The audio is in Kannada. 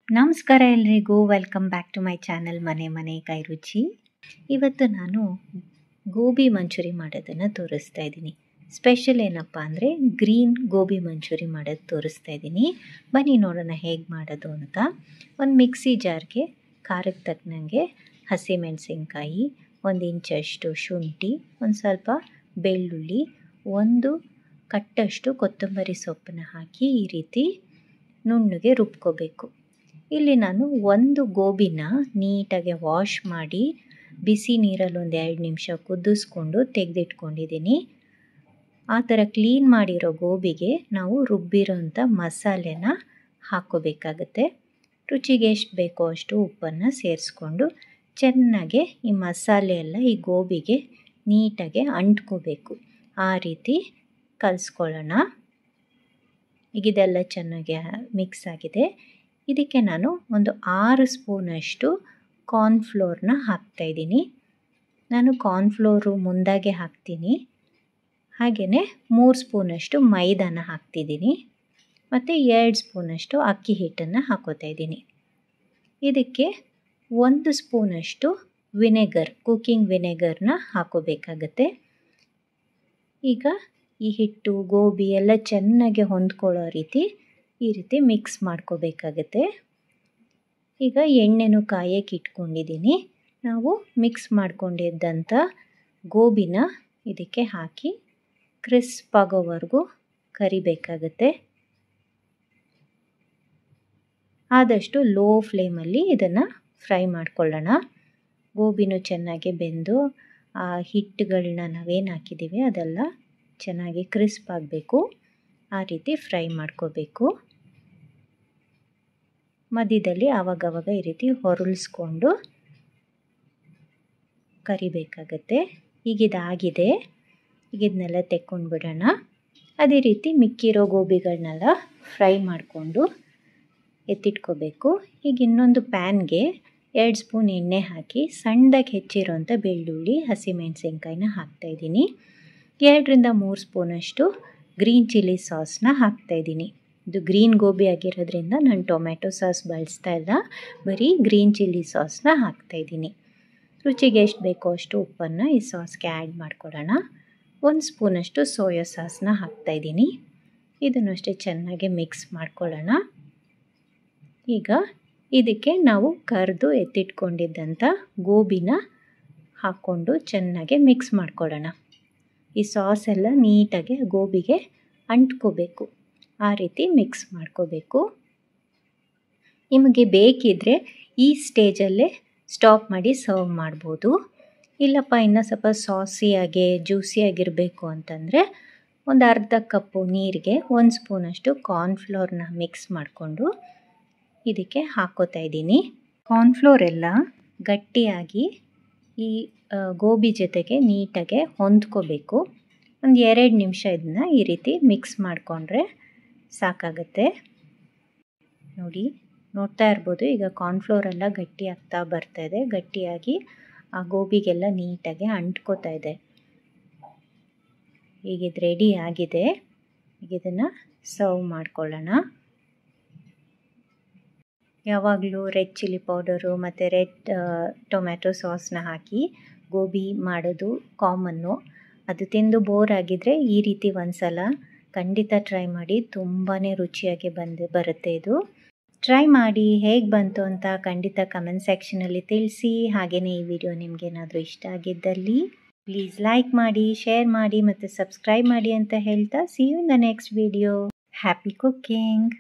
ನಮಸ್ಕಾರ ಎಲ್ರಿಗೂ, welcome back to my channel Mane Kai ರುಚಿ. ಇವತ್ತು ನಾನು ಗೋಬಿ ಮಂಚೂರಿ ಮಾಡೋದನ್ನು ತೋರಿಸ್ತಾ ಇದ್ದೀನಿ. ಸ್ಪೆಷಲ್ ಏನಪ್ಪ ಅಂದರೆ ಗ್ರೀನ್ ಗೋಬಿ ಮಂಚೂರಿ ಮಾಡೋದು ತೋರಿಸ್ತಾ ಇದ್ದೀನಿ. ಬನ್ನಿ ನೋಡೋಣ ಹೇಗೆ ಮಾಡೋದು ಅಂತ. ಒಂದು ಮಿಕ್ಸಿ ಜಾರ್ಗೆ ಖಾರಕ್ಕೆ ತಕ್ಕನಂಗೆ ಹಸಿಮೆಣಸಿನ್ಕಾಯಿ, 1 ಇಂಚಷ್ಟು ಶುಂಠಿ, ಒಂದು ಸ್ವಲ್ಪ ಬೆಳ್ಳುಳ್ಳಿ, 1 ಕಟ್ಟಷ್ಟು ಕೊತ್ತಂಬರಿ ಸೊಪ್ಪನ್ನು ಹಾಕಿ ಈ ರೀತಿ ನುಣ್ಣಗೆ ರುಬ್ಕೋಬೇಕು. ಇಲ್ಲಿ ನಾನು 1 ಗೋಬಿನ ನೀಟಾಗಿ ವಾಶ್ ಮಾಡಿ ಬಿಸಿ ನೀರಲ್ಲಿ 2 ನಿಮಿಷ ಕುದಿಸ್ಕೊಂಡು ತೆಗೆದಿಟ್ಕೊಂಡಿದ್ದೀನಿ. ಆ ಥರ ಕ್ಲೀನ್ ಮಾಡಿರೋ ಗೋಬಿಗೆ ನಾವು ರುಬ್ಬಿರೋಂಥ ಮಸಾಲೆನ ಹಾಕ್ಕೋಬೇಕಾಗತ್ತೆ. ರುಚಿಗೆ ಎಷ್ಟು ಬೇಕೋ ಅಷ್ಟು ಉಪ್ಪನ್ನು ಸೇರಿಸ್ಕೊಂಡು ಚೆನ್ನಾಗಿ ಈ ಮಸಾಲೆ ಎಲ್ಲ ಈ ಗೋಬಿಗೆ ನೀಟಾಗಿ ಅಂಟ್ಕೋಬೇಕು. ಆ ರೀತಿ ಕಲಿಸ್ಕೊಳ್ಳೋಣ. ಈಗ ಇದೆಲ್ಲ ಚೆನ್ನಾಗಿ ಮಿಕ್ಸ್ ಆಗಿದೆ. ಇದಕ್ಕೆ ನಾನು ಒಂದು 6 ಸ್ಪೂನಷ್ಟು ಕಾರ್ನ್ಫ್ಲೋರ್ನ ಹಾಕ್ತಾಯಿದ್ದೀನಿ. ನಾನು ಕಾರ್ನ್ಫ್ಲೋರು ಮುಂದಾಗೆ ಹಾಕ್ತೀನಿ. ಹಾಗೆಯೇ 3 ಸ್ಪೂನಷ್ಟು ಮೈದಾನ ಹಾಕ್ತಿದ್ದೀನಿ ಮತ್ತು 2 ಸ್ಪೂನಷ್ಟು ಅಕ್ಕಿ ಹಿಟ್ಟನ್ನು ಹಾಕೋತಾ ಇದ್ದೀನಿ. ಇದಕ್ಕೆ 1 ಸ್ಪೂನಷ್ಟು ವಿನೆಗರ್, ಕುಕ್ಕಿಂಗ್ ವಿನೆಗರ್ನ ಹಾಕೋಬೇಕಾಗತ್ತೆ. ಈಗ ಈ ಹಿಟ್ಟು ಗೋಬಿ ಎಲ್ಲ ಚೆನ್ನಾಗಿ ಹೊಂದ್ಕೊಳ್ಳೋ ರೀತಿ ಈ ರೀತಿ ಮಿಕ್ಸ್ ಮಾಡ್ಕೋಬೇಕಾಗತ್ತೆ. ಈಗ ಎಣ್ಣೆನೂ ಕಾಯಕ್ಕೆ ಇಟ್ಕೊಂಡಿದ್ದೀನಿ. ನಾವು ಮಿಕ್ಸ್ ಮಾಡ್ಕೊಂಡಿದ್ದಂಥ ಗೋಬಿನ ಇದಕ್ಕೆ ಹಾಕಿ ಕ್ರಿಸ್ಪ್ ಆಗೋವರೆಗೂ ಕರಿಬೇಕಾಗತ್ತೆ. ಆದಷ್ಟು ಲೋ ಫ್ಲೇಮಲ್ಲಿ ಇದನ್ನು ಫ್ರೈ ಮಾಡ್ಕೊಳ್ಳೋಣ. ಗೋಬಿನೂ ಚೆನ್ನಾಗಿ ಬೆಂದು ಆ ಹಿಟ್ಟುಗಳನ್ನ ನಾವೇನು ಹಾಕಿದ್ದೀವಿ ಅದೆಲ್ಲ ಚೆನ್ನಾಗಿ ಕ್ರಿಸ್ಪ್ ಆಗಬೇಕು. ಆ ರೀತಿ ಫ್ರೈ ಮಾಡ್ಕೋಬೇಕು. ಮಧ್ಯದಲ್ಲಿ ಆವಾಗವಾಗ ಈ ರೀತಿ ಹೊರಳಿಸ್ಕೊಂಡು ಕರಿಬೇಕಾಗತ್ತೆ. ಈಗ ಇದಾಗಿದೆ. ಈಗ ಇದನ್ನೆಲ್ಲ ತೆಕ್ಕೊಂಡು ಬಿಡೋಣ. ಅದೇ ರೀತಿ ಮಿಕ್ಕಿರೋ ಗೋಬಿಗಳನ್ನೆಲ್ಲ ಫ್ರೈ ಮಾಡಿಕೊಂಡು ಎತ್ತಿಟ್ಕೋಬೇಕು. ಈಗ ಇನ್ನೊಂದು ಪ್ಯಾನ್ಗೆ 2 ಸ್ಪೂನ್ ಎಣ್ಣೆ ಹಾಕಿ ಸಣ್ಣದಾಗಿ ಹೆಚ್ಚಿರೋಂಥ ಬೆಳ್ಳುಳ್ಳಿ, ಹಸಿಮೆಣಸಿನ್ಕಾಯಿನ ಹಾಕ್ತಾಯಿದ್ದೀನಿ. 2 ರಿಂದ 3 ಸ್ಪೂನಷ್ಟು ಗ್ರೀನ್ ಚಿಲ್ಲಿ ಸಾಸ್ನ ಹಾಕ್ತಾಯಿದ್ದೀನಿ. ಇದು ಗ್ರೀನ್ ಗೋಬಿ ಆಗಿರೋದ್ರಿಂದ ನಾನು ಟೊಮೆಟೊ ಸಾಸ್ ಬಳಸ್ತಾ ಇಲ್ಲ, ಬರೀ ಗ್ರೀನ್ ಚಿಲ್ಲಿ ಸಾಸ್ನ ಹಾಕ್ತಾಯಿದ್ದೀನಿ. ರುಚಿಗೆ ಎಷ್ಟು ಬೇಕೋ ಅಷ್ಟು ಉಪ್ಪನ್ನು ಈ ಸಾಸ್ಗೆ ಆ್ಯಡ್ ಮಾಡ್ಕೊಳ್ಳೋಣ. 1 ಸ್ಪೂನಷ್ಟು ಸೋಯಾ ಸಾಸ್ನ ಹಾಕ್ತಾಯಿದ್ದೀನಿ. ಇದನ್ನು ಅಷ್ಟೇ ಚೆನ್ನಾಗಿ ಮಿಕ್ಸ್ ಮಾಡ್ಕೊಳ್ಳೋಣ. ಈಗ ಇದಕ್ಕೆ ನಾವು ಕರೆದು ಎತ್ತಿಟ್ಕೊಂಡಿದ್ದಂಥ ಗೋಬಿನ ಹಾಕ್ಕೊಂಡು ಚೆನ್ನಾಗಿ ಮಿಕ್ಸ್ ಮಾಡ್ಕೊಳ್ಳೋಣ. ಈ ಸಾಸ್ ಎಲ್ಲ ನೀಟಾಗಿ ಗೋಬಿಗೆ ಅಂಟ್ಕೋಬೇಕು. ಆ ರೀತಿ ಮಿಕ್ಸ್ ಮಾಡ್ಕೋಬೇಕು. ನಿಮಗೆ ಬೇಕಿದ್ದರೆ ಈ ಸ್ಟೇಜಲ್ಲೇ ಸ್ಟಾಪ್ ಮಾಡಿ ಸರ್ವ್ ಮಾಡ್ಬೋದು. ಇಲ್ಲಪ್ಪ ಇನ್ನೂ ಸ್ವಲ್ಪ ಸಾಸಿಯಾಗಿ ಜ್ಯೂಸಿಯಾಗಿರಬೇಕು ಅಂತಂದರೆ ಒಂದು ಅರ್ಧ ಕಪ್ಪು ನೀರಿಗೆ 1 ಸ್ಪೂನಷ್ಟು ಕಾರ್ನ್ಫ್ಲೋರ್ನ ಮಿಕ್ಸ್ ಮಾಡಿಕೊಂಡು ಇದಕ್ಕೆ ಹಾಕ್ಕೋತಾ ಇದ್ದೀನಿ. ಕಾರ್ನ್ಫ್ಲೋರ್ ಎಲ್ಲ ಗಟ್ಟಿಯಾಗಿ ಈ ಗೋಬಿ ಜೊತೆಗೆ ನೀಟಾಗೆ ಹೊಂದ್ಕೋಬೇಕು. ಒಂದು 2 ನಿಮಿಷ ಇದನ್ನ ಈ ರೀತಿ ಮಿಕ್ಸ್ ಮಾಡಿಕೊಂಡ್ರೆ ಸಾಕಾಗತ್ತೆ. ನೋಡ್ತಾ ಇರ್ಬೋದು, ಈಗ ಕಾರ್ನ್ಫ್ಲೋರ್ ಎಲ್ಲ ಗಟ್ಟಿ ಆಗ್ತಾ ಬರ್ತಾಯಿದೆ. ಗಟ್ಟಿಯಾಗಿ ಆ ಗೋಬಿಗೆಲ್ಲ ನೀಟಾಗಿ ಅಂಟ್ಕೋತಾ ಇದೆ. ಈಗ ಇದು ರೆಡಿ ಆಗಿದೆ. ಈಗ ಇದನ್ನು ಸರ್ವ್ ಮಾಡ್ಕೊಳ್ಳೋಣ. ಯಾವಾಗಲೂ ರೆಡ್ ಚಿಲ್ಲಿ ಪೌಡರು ಮತ್ತು ರೆಡ್ ಟೊಮ್ಯಾಟೊ ಸಾಸ್ನ ಹಾಕಿ ಗೋಬಿ ಮಾಡೋದು ಕಾಮನ್ನು. ಅದು ತಿಂದು ಬೋರ್ ಆಗಿದ್ದರೆ ಈ ರೀತಿ ಒಂದ್ಸಲ ಖಂಡಿತ ಟ್ರೈ ಮಾಡಿ. ತುಂಬಾ ರುಚಿಯಾಗಿ ಬರುತ್ತೆ ಇದು. ಟ್ರೈ ಮಾಡಿ ಹೇಗೆ ಬಂತು ಅಂತ ಖಂಡಿತ ಕಮೆಂಟ್ ಸೆಕ್ಷನಲ್ಲಿ ತಿಳಿಸಿ. ಹಾಗೆಯೇ ಈ ವಿಡಿಯೋ ನಿಮಗೇನಾದರೂ ಇಷ್ಟ ಆಗಿದ್ದಲ್ಲಿ ಪ್ಲೀಸ್ ಲೈಕ್ ಮಾಡಿ, ಶೇರ್ ಮಾಡಿ ಮತ್ತು ಸಬ್ಸ್ಕ್ರೈಬ್ ಮಾಡಿ ಅಂತ ಹೇಳ್ತಾ see you in the next video. Happy cooking.